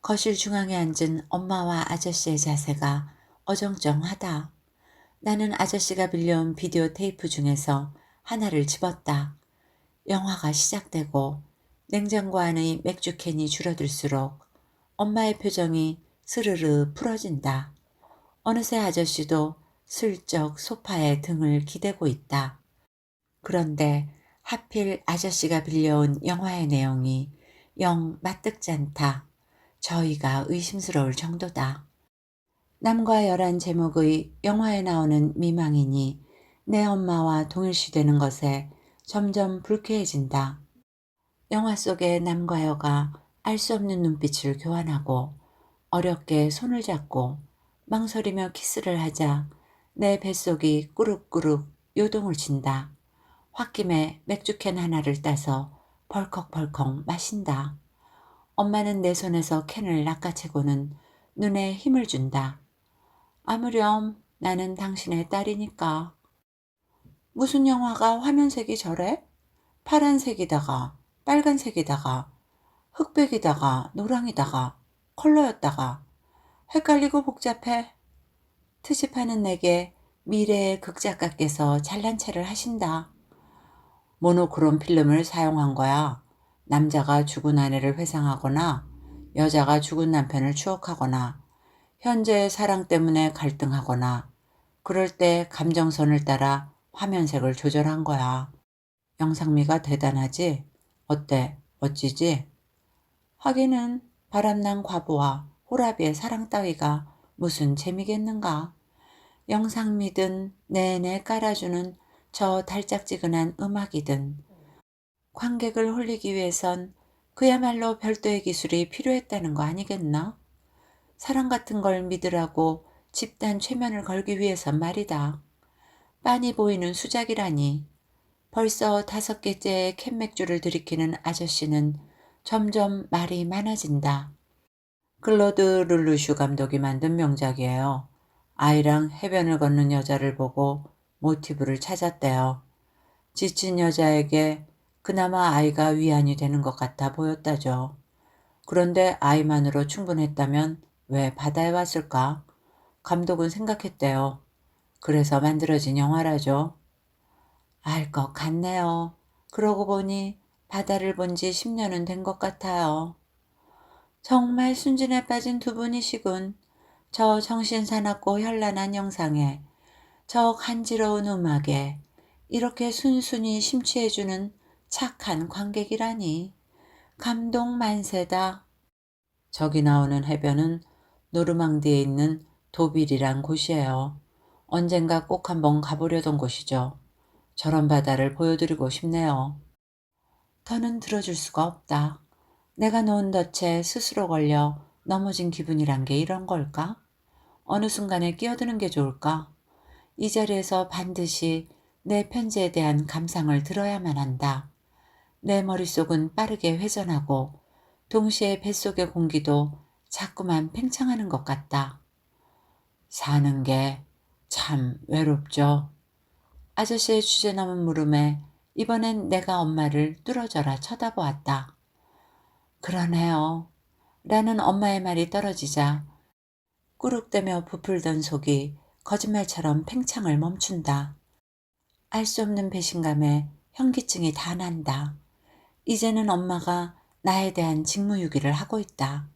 거실 중앙에 앉은 엄마와 아저씨의 자세가 어정쩡하다. 나는 아저씨가 빌려온 비디오 테이프 중에서 하나를 집었다. 영화가 시작되고 냉장고 안의 맥주캔이 줄어들수록 엄마의 표정이 스르르 풀어진다. 어느새 아저씨도 슬쩍 소파에 등을 기대고 있다. 그런데 하필 아저씨가 빌려온 영화의 내용이 영 맞득지 않다. 저희가 의심스러울 정도다. 남과 열한 제목의 영화에 나오는 미망인이 내 엄마와 동일시되는 것에 점점 불쾌해진다. 영화 속의 남과 여가 알 수 없는 눈빛을 교환하고 어렵게 손을 잡고 망설이며 키스를 하자 내 뱃속이 꾸룩꾸룩 요동을 친다. 홧김에 맥주캔 하나를 따서 벌컥벌컥 마신다. 엄마는 내 손에서 캔을 낚아채고는 눈에 힘을 준다. 아무렴 나는 당신의 딸이니까. 무슨 영화가 화면색이 저래? 파란색이다가 빨간색이다가 흑백이다가 노랑이다가 컬러였다가 헷갈리고 복잡해. 트집하는 내게 미래의 극작가께서 잘난 체를 하신다. 모노크롬 필름을 사용한 거야. 남자가 죽은 아내를 회상하거나 여자가 죽은 남편을 추억하거나 현재의 사랑 때문에 갈등하거나 그럴 때 감정선을 따라 화면색을 조절한 거야. 영상미가 대단하지? 어때? 멋지지? 하기는 바람난 과부와 호랍의 사랑 따위가 무슨 재미겠는가. 영상미든 내내 깔아주는 저 달짝지근한 음악이든 관객을 홀리기 위해선 그야말로 별도의 기술이 필요했다는 거 아니겠나? 사랑 같은 걸 믿으라고 집단 최면을 걸기 위해선 말이다. 빤히 보이는 수작이라니. 벌써 5개째의 캔맥주를 들이키는 아저씨는 점점 말이 많아진다. 클로드 룰루슈 감독이 만든 명작이에요. 아이랑 해변을 걷는 여자를 보고 모티브를 찾았대요. 지친 여자에게 그나마 아이가 위안이 되는 것 같아 보였다죠. 그런데 아이만으로 충분했다면 왜 바다에 왔을까? 감독은 생각했대요. 그래서 만들어진 영화라죠. 알 것 같네요. 그러고 보니 바다를 본 지 10년은 된 것 같아요. 정말 순진에 빠진 두 분이시군. 저 정신사납고 현란한 영상에, 저 간지러운 음악에 이렇게 순순히 심취해주는 착한 관객이라니. 감동 만세다. 저기 나오는 해변은 노르망디에 있는 도빌이란 곳이에요. 언젠가 꼭 한번 가보려던 곳이죠. 저런 바다를 보여드리고 싶네요. 더는 들어줄 수가 없다. 내가 놓은 덫에 스스로 걸려 넘어진 기분이란 게 이런 걸까? 어느 순간에 끼어드는 게 좋을까? 이 자리에서 반드시 내 편지에 대한 감상을 들어야만 한다. 내 머릿속은 빠르게 회전하고 동시에 뱃속의 공기도 자꾸만 팽창하는 것 같다. 사는 게 참 외롭죠. 아저씨의 주제넘은 물음에 이번엔 내가 엄마를 뚫어져라 쳐다보았다. 그러네요. 라는 엄마의 말이 떨어지자 꾸룩대며 부풀던 속이 거짓말처럼 팽창을 멈춘다. 알 수 없는 배신감에 현기증이 다 난다. 이제는 엄마가 나에 대한 직무유기를 하고 있다.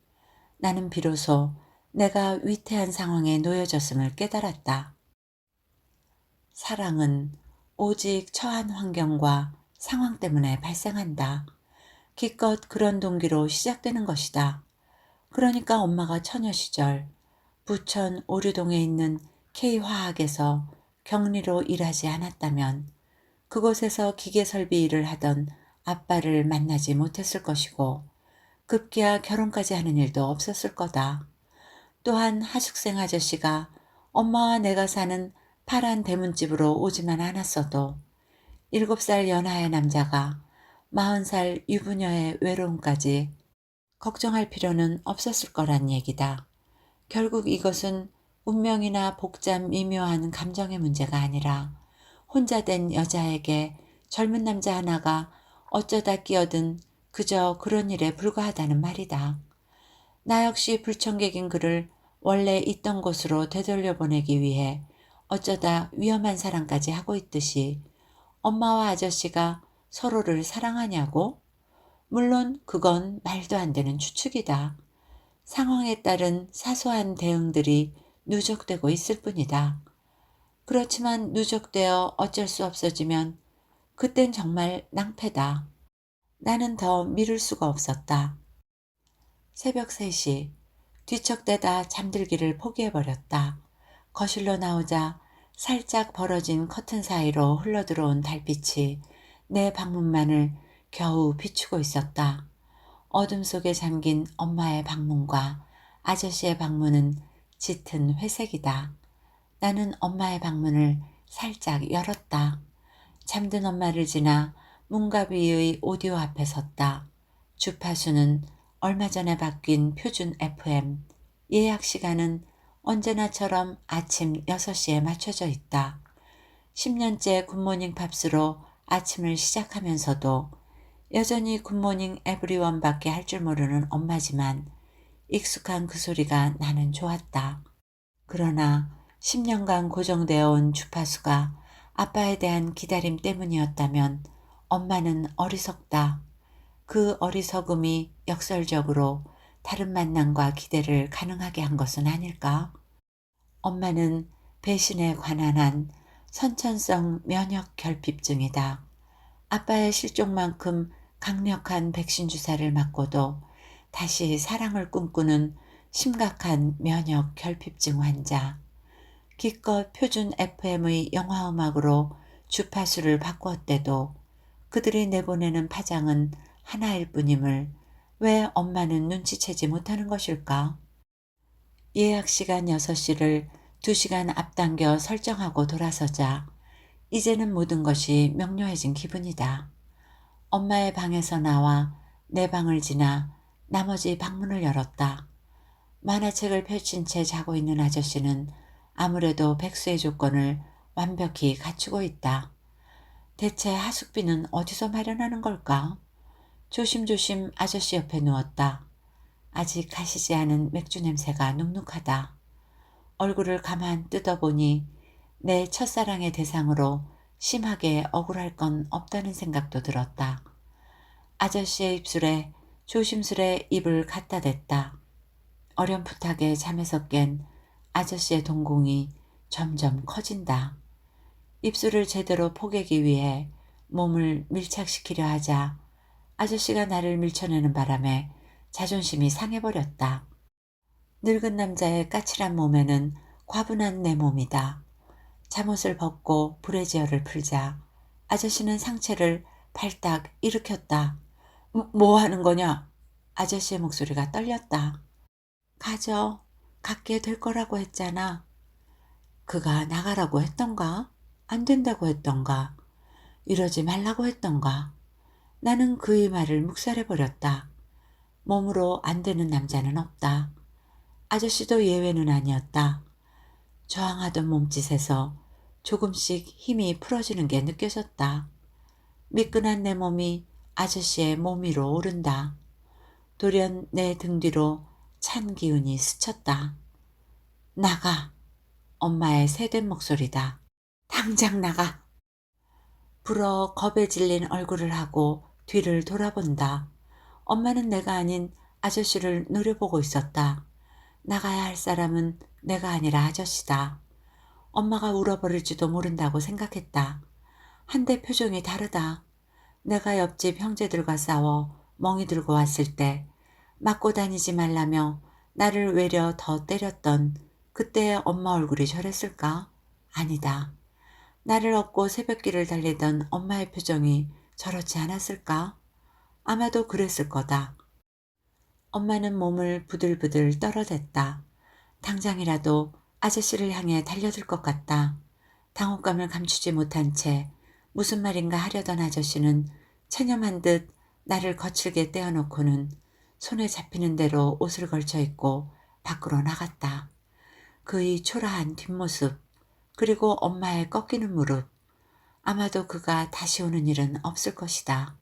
나는 비로소 내가 위태한 상황에 놓여졌음을 깨달았다. 사랑은 오직 처한 환경과 상황 때문에 발생한다. 기껏 그런 동기로 시작되는 것이다. 그러니까 엄마가 처녀 시절 부천 오류동에 있는 K화학에서 격리로 일하지 않았다면 그곳에서 기계설비 일을 하던 아빠를 만나지 못했을 것이고 급기야 결혼까지 하는 일도 없었을 거다. 또한 하숙생 아저씨가 엄마와 내가 사는 파란 대문집으로 오지만 않았어도 7살 연하의 남자가 40살 유부녀의 외로움까지 걱정할 필요는 없었을 거란 얘기다. 결국 이것은 운명이나 복잡 미묘한 감정의 문제가 아니라 혼자 된 여자에게 젊은 남자 하나가 어쩌다 끼어든 그저 그런 일에 불과하다는 말이다. 나 역시 불청객인 그를 원래 있던 곳으로 되돌려 보내기 위해 어쩌다 위험한 사랑까지 하고 있듯이 엄마와 아저씨가 서로를 사랑하냐고? 물론 그건 말도 안 되는 추측이다. 상황에 따른 사소한 대응들이 누적되고 있을 뿐이다. 그렇지만 누적되어 어쩔 수 없어지면 그땐 정말 낭패다. 나는 더 미룰 수가 없었다. 새벽 3시 뒤척대다 잠들기를 포기해버렸다. 거실로 나오자 살짝 벌어진 커튼 사이로 흘러들어온 달빛이 내 방문만을 겨우 비추고 있었다. 어둠 속에 잠긴 엄마의 방문과 아저씨의 방문은 짙은 회색이다. 나는 엄마의 방문을 살짝 열었다. 잠든 엄마를 지나 문갑 위의 오디오 앞에 섰다. 주파수는 얼마 전에 바뀐 표준 FM, 예약 시간은 언제나처럼 아침 6시에 맞춰져 있다. 10년째 굿모닝 팝스로 아침을 시작하면서도 여전히 굿모닝 에브리원 밖에 할 줄 모르는 엄마지만 익숙한 그 소리가 나는 좋았다. 그러나 10년간 고정되어 온 주파수가 아빠에 대한 기다림 때문이었다면 엄마는 어리석다. 그 어리석음이 역설적으로 다른 만남과 기대를 가능하게 한 것은 아닐까? 엄마는 배신에 관한 한 선천성 면역 결핍증이다. 아빠의 실종만큼 강력한 백신 주사를 맞고도 다시 사랑을 꿈꾸는 심각한 면역 결핍증 환자. 기껏 표준 FM의 영화음악으로 주파수를 바꾸었대도 그들이 내보내는 파장은 하나일 뿐임을 왜 엄마는 눈치채지 못하는 것일까? 예약 시간 6시를 2시간 앞당겨 설정하고 돌아서자 이제는 모든 것이 명료해진 기분이다. 엄마의 방에서 나와 내 방을 지나 나머지 방문을 열었다. 만화책을 펼친 채 자고 있는 아저씨는 아무래도 백수의 조건을 완벽히 갖추고 있다. 대체 하숙비는 어디서 마련하는 걸까? 조심조심 아저씨 옆에 누웠다. 아직 가시지 않은 맥주 냄새가 눅눅하다. 얼굴을 가만 뜯어보니 내 첫사랑의 대상으로 심하게 억울할 건 없다는 생각도 들었다. 아저씨의 입술에 조심스레 입을 갖다 댔다. 어렴풋하게 잠에서 깬 아저씨의 동공이 점점 커진다. 입술을 제대로 포개기 위해 몸을 밀착시키려 하자 아저씨가 나를 밀쳐내는 바람에 자존심이 상해버렸다. 늙은 남자의 까칠한 몸에는 과분한 내 몸이다. 잠옷을 벗고 브래지어를 풀자 아저씨는 상체를 발딱 일으켰다. 뭐 하는 거냐? 아저씨의 목소리가 떨렸다. 가져. 갖게 될 거라고 했잖아. 그가 나가라고 했던가? 안 된다고 했던가? 이러지 말라고 했던가? 나는 그의 말을 묵살해버렸다. 몸으로 안 되는 남자는 없다. 아저씨도 예외는 아니었다. 저항하던 몸짓에서 조금씩 힘이 풀어지는 게 느껴졌다. 미끈한 내 몸이 아저씨의 몸 위로 오른다. 돌연 내 등 뒤로 찬 기운이 스쳤다. 나가. 엄마의 새된 목소리다. 당장 나가. 불어 겁에 질린 얼굴을 하고 뒤를 돌아본다. 엄마는 내가 아닌 아저씨를 노려보고 있었다. 나가야 할 사람은 내가 아니라 아저씨다. 엄마가 울어버릴지도 모른다고 생각했다. 한데 표정이 다르다. 내가 옆집 형제들과 싸워 멍이 들고 왔을 때 맞고 다니지 말라며 나를 외려 더 때렸던 그때의 엄마 얼굴이 저랬을까? 아니다. 나를 업고 새벽길을 달리던 엄마의 표정이 저렇지 않았을까? 아마도 그랬을 거다. 엄마는 몸을 부들부들 떨어댔다. 당장이라도 아저씨를 향해 달려들 것 같다. 당혹감을 감추지 못한 채 무슨 말인가 하려던 아저씨는 체념한 듯 나를 거칠게 떼어놓고는 손에 잡히는 대로 옷을 걸쳐 입고 밖으로 나갔다. 그의 초라한 뒷모습, 그리고 엄마의 꺾이는 무릎. 아마도 그가 다시 오는 일은 없을 것이다.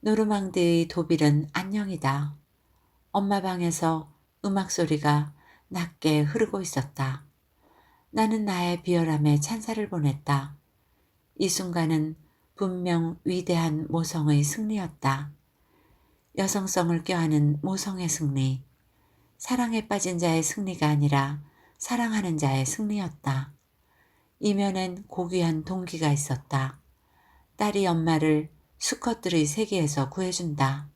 노르망디의 도빌은 안녕이다. 엄마 방에서 음악 소리가 낮게 흐르고 있었다. 나는 나의 비열함에 찬사를 보냈다. 이 순간은 분명 위대한 모성의 승리였다. 여성성을 껴안은 모성의 승리. 사랑에 빠진 자의 승리가 아니라 사랑하는 자의 승리였다. 이면엔 고귀한 동기가 있었다. 딸이 엄마를 수컷들의 세계에서 구해준다.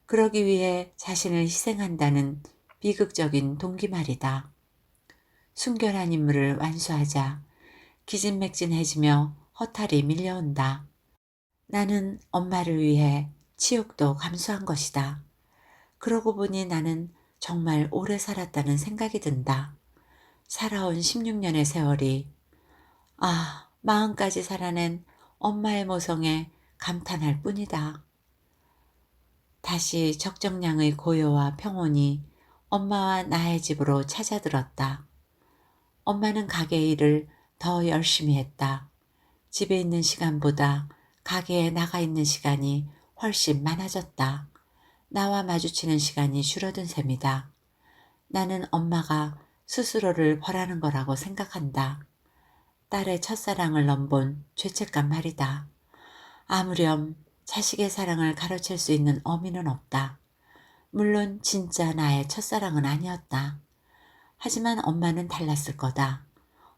그러기 위해 자신을 희생한다는 비극적인 동기 말이다. 순결한 임무를 완수하자 기진맥진해지며 허탈이 밀려온다. 나는 엄마를 위해 치욕도 감수한 것이다. 그러고 보니 나는 정말 오래 살았다는 생각이 든다. 살아온 16년의 세월이, 마흔까지 살아낸 엄마의 모성에 감탄할 뿐이다. 다시 적정량의 고요와 평온이 엄마와 나의 집으로 찾아들었다. 엄마는 가게 일을 더 열심히 했다. 집에 있는 시간보다 가게에 나가 있는 시간이 훨씬 많아졌다. 나와 마주치는 시간이 줄어든 셈이다. 나는 엄마가 스스로를 벌하는 거라고 생각한다. 딸의 첫사랑을 넘본 죄책감 말이다. 아무렴 자식의 사랑을 가로챌 수 있는 어미는 없다. 물론 진짜 나의 첫사랑은 아니었다. 하지만 엄마는 달랐을 거다.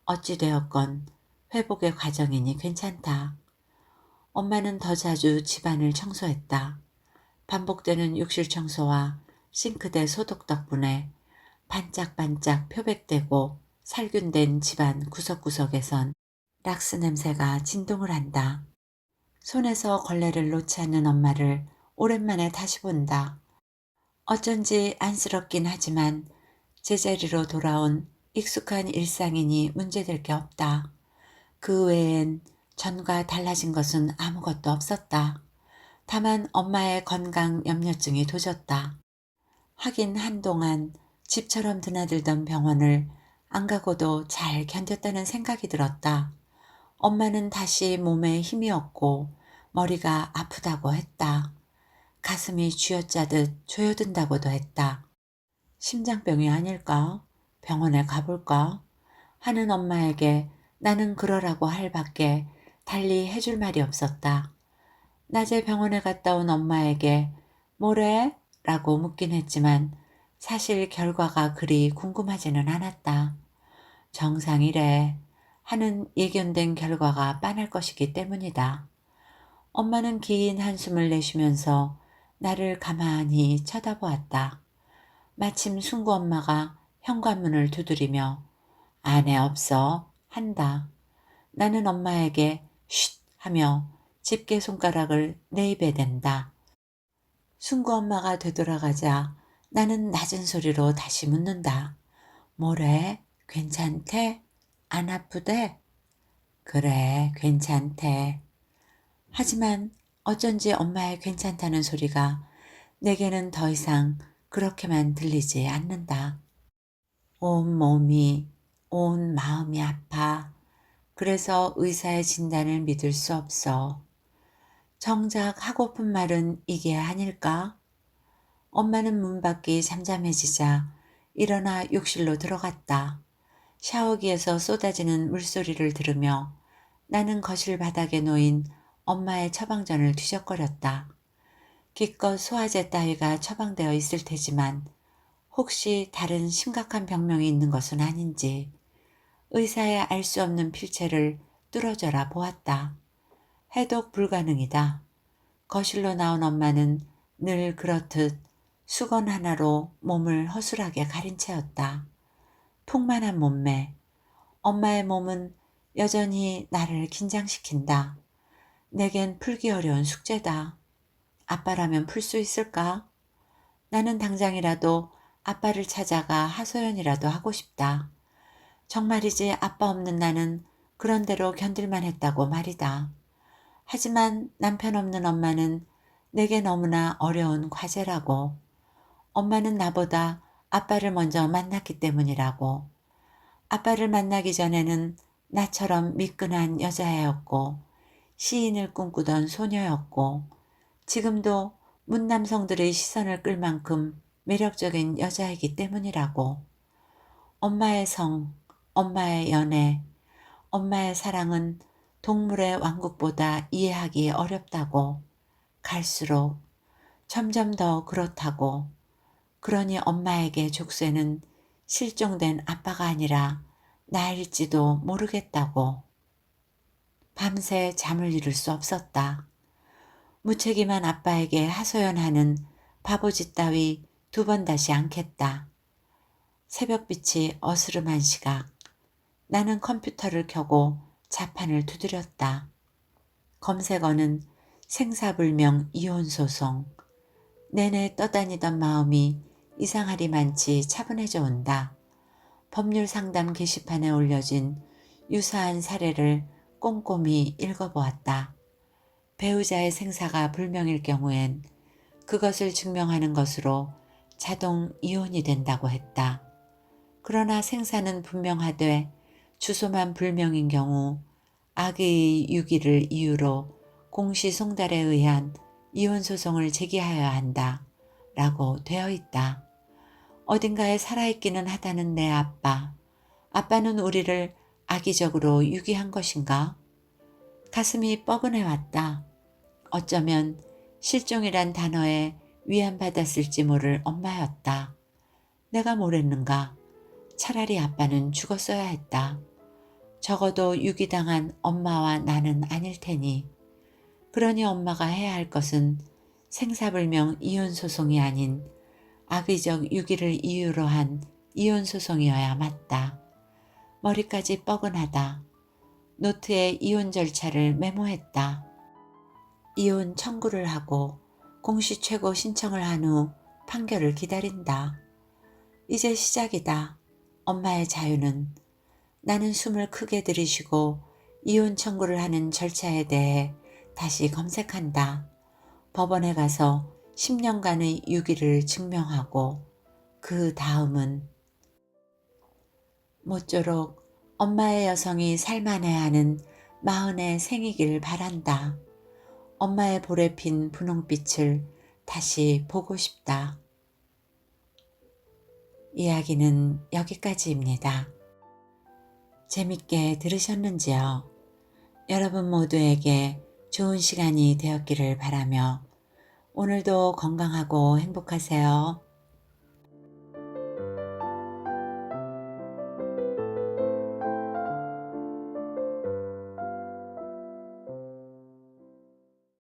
어찌되었건 회복의 과정이니 괜찮다. 엄마는 더 자주 집안을 청소했다. 반복되는 욕실 청소와 싱크대 소독 덕분에 반짝반짝 표백되고 살균된 집안 구석구석에선 락스 냄새가 진동을 한다. 손에서 걸레를 놓지 않는 엄마를 오랜만에 다시 본다. 어쩐지 안쓰럽긴 하지만 제자리로 돌아온 익숙한 일상이니 문제될 게 없다. 그 외엔 전과 달라진 것은 아무것도 없었다. 다만 엄마의 건강 염려증이 도졌다. 하긴 한동안 집처럼 드나들던 병원을 안 가고도 잘 견뎠다는 생각이 들었다. 엄마는 다시 몸에 힘이 없고 머리가 아프다고 했다. 가슴이 쥐어짜듯 조여든다고도 했다. 심장병이 아닐까? 병원에 가볼까? 하는 엄마에게 나는 그러라고 할 밖에 달리 해줄 말이 없었다. 낮에 병원에 갔다 온 엄마에게 뭐래? 라고 묻긴 했지만 사실 결과가 그리 궁금하지는 않았다. 정상이래 하는 예견된 결과가 빤할 것이기 때문이다. 엄마는 긴 한숨을 내쉬면서 나를 가만히 쳐다보았다. 마침 순구 엄마가 현관문을 두드리며 안에 없어 한다. 나는 엄마에게 쉿 하며 집게 손가락을 내 입에 댄다. 순구 엄마가 되돌아가자 나는 낮은 소리로 다시 묻는다. 뭐래? 괜찮대? 안 아프대? 그래, 괜찮대. 하지만 어쩐지 엄마의 괜찮다는 소리가 내게는 더 이상 그렇게만 들리지 않는다. 온 몸이, 온 마음이 아파. 그래서 의사의 진단을 믿을 수 없어. 정작 하고픈 말은 이게 아닐까? 엄마는 문 밖이 잠잠해지자 일어나 욕실로 들어갔다. 샤워기에서 쏟아지는 물소리를 들으며 나는 거실 바닥에 놓인 엄마의 처방전을 뒤적거렸다. 기껏 소화제 따위가 처방되어 있을 테지만 혹시 다른 심각한 병명이 있는 것은 아닌지 의사의 알 수 없는 필체를 뚫어져라 보았다. 해독 불가능이다. 거실로 나온 엄마는 늘 그렇듯 수건 하나로 몸을 허술하게 가린 채였다. 풍만한 몸매. 엄마의 몸은 여전히 나를 긴장시킨다. 내겐 풀기 어려운 숙제다. 아빠라면 풀 수 있을까? 나는 당장이라도 아빠를 찾아가 하소연이라도 하고 싶다. 정말이지 아빠 없는 나는 그런대로 견딜만 했다고 말이다. 하지만 남편 없는 엄마는 내게 너무나 어려운 과제라고. 엄마는 나보다 아빠를 먼저 만났기 때문이라고. 아빠를 만나기 전에는 나처럼 미끈한 여자애였고 시인을 꿈꾸던 소녀였고 지금도 문남성들의 시선을 끌 만큼 매력적인 여자이기 때문이라고. 엄마의 성, 엄마의 연애, 엄마의 사랑은 동물의 왕국보다 이해하기 어렵다고. 갈수록 점점 더 그렇다고. 그러니 엄마에게 족쇄는 실종된 아빠가 아니라 나일지도 모르겠다고. 밤새 잠을 이룰 수 없었다. 무책임한 아빠에게 하소연하는 바보짓 따위 두 번 다시 않겠다. 새벽빛이 어스름한 시각. 나는 컴퓨터를 켜고 자판을 두드렸다. 검색어는 생사불명 이혼소송. 내내 떠다니던 마음이 이상하리만치 차분해져 온다. 법률 상담 게시판에 올려진 유사한 사례를 꼼꼼히 읽어보았다. 배우자의 생사가 불명일 경우엔 그것을 증명하는 것으로 자동 이혼이 된다고 했다. 그러나 생사는 분명하되 주소만 불명인 경우 아기의 유기를 이유로 공시송달에 의한 이혼소송을 제기하여야 한다. 라고 되어 있다. 어딘가에 살아있기는 하다는 내 아빠. 아빠는 우리를 악의적으로 유기한 것인가? 가슴이 뻐근해 왔다. 어쩌면 실종이란 단어에 위안받았을지 모를 엄마였다. 내가 뭐랬는가? 차라리 아빠는 죽었어야 했다. 적어도 유기당한 엄마와 나는 아닐 테니. 그러니 엄마가 해야 할 것은 생사불명 이혼소송이 아닌 악의적 유기를 이유로 한 이혼 소송이어야 맞다. 머리까지 뻐근하다. 노트에 이혼 절차를 메모했다. 이혼 청구를 하고 공시최고 신청을 한 후 판결을 기다린다. 이제 시작이다. 엄마의 자유는. 나는 숨을 크게 들이쉬고 이혼 청구를 하는 절차에 대해 다시 검색한다. 법원에 가서 10년간의 유기를 증명하고 그 다음은 모쪼록 엄마의 여성이 살만해야 하는 마흔의 생이길 바란다. 엄마의 볼에 핀 분홍빛을 다시 보고 싶다. 이야기는 여기까지입니다. 재밌게 들으셨는지요? 여러분 모두에게 좋은 시간이 되었기를 바라며 오늘도 건강하고 행복하세요.